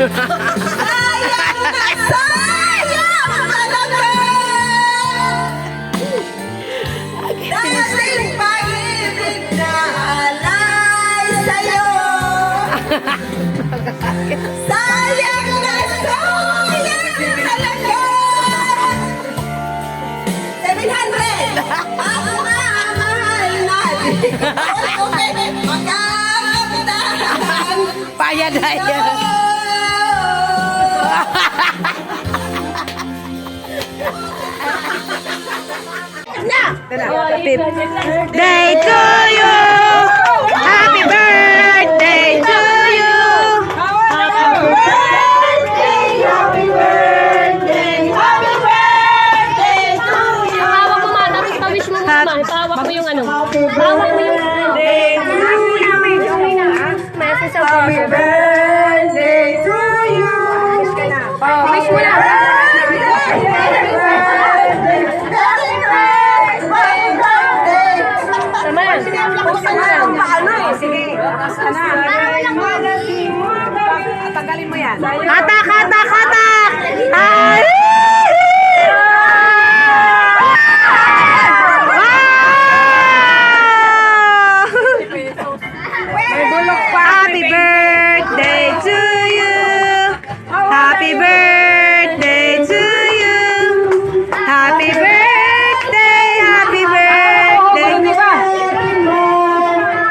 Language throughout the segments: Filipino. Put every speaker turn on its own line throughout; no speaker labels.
talaga! Dating pag-ibig na alay sa'yo. Sayang na sayang talaga. 700! Ako na ang mahal natin. Okay, magkakapitan.
Payad na yan. Birthday to you! Happy birthday to you!
Happy birthday! Happy birthday! Happy birthday to you!
Hawak mo ma, tapos pa-wish mo ma. Hawak mo yung ano. Hawak mo yung
birthday to you!
message sa
Happy birthday to you!
Wish mo na. Tama lang. Post mo lang.
Sige, tagalin mo yan.
Katak, katak, katak! Ay! Happy birthday to you! Happy birthday to you! Happy birthday! Happy birthday!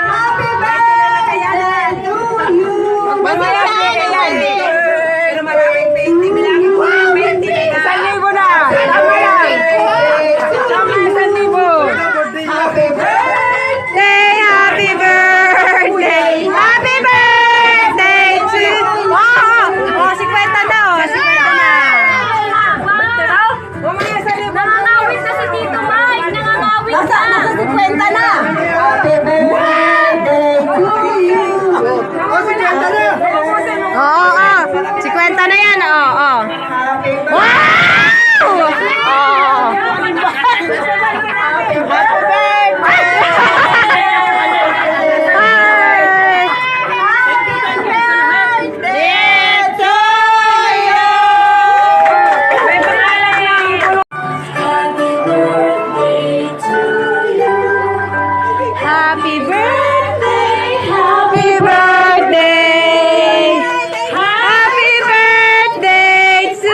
Happy birthday to you! Pero maraming painting lang. Painting na. 1,000 na. Tama yan. Tama 1,000. Happy birthday!
Happy birthday! Happy birthday to you! Oh, 50 na oh, 50 na.
Nangangawit na si Tito Mike. Nangangawit na.
Nasa 50 na. Happy birthday to you.
Oo, oh, 50 na yan, oo, oh. Wow! Oh. Happy birthday, happy birthday, happy birthday to you. Birthday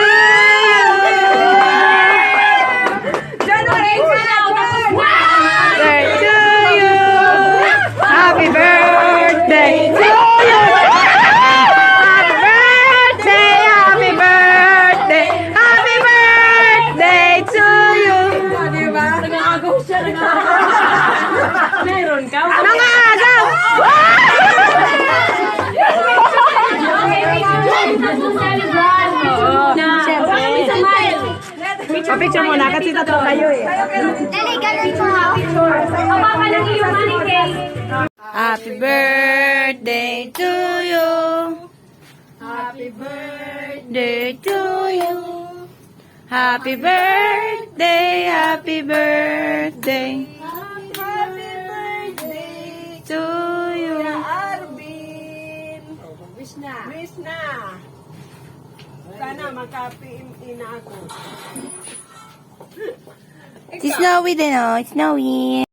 to you. Happy birthday to you. Happy birthday, happy birthday, happy birthday to you.
Meron ka?
Nangagaw! Picture mo na kasi tatlo kayo eh. Happy birthday to you. Happy birthday to you. Happy birthday, happy birthday to you.
Arvin. Wish na. Wish na. Sana magka-PME na ako.
Si Snowy din oh, Snowy.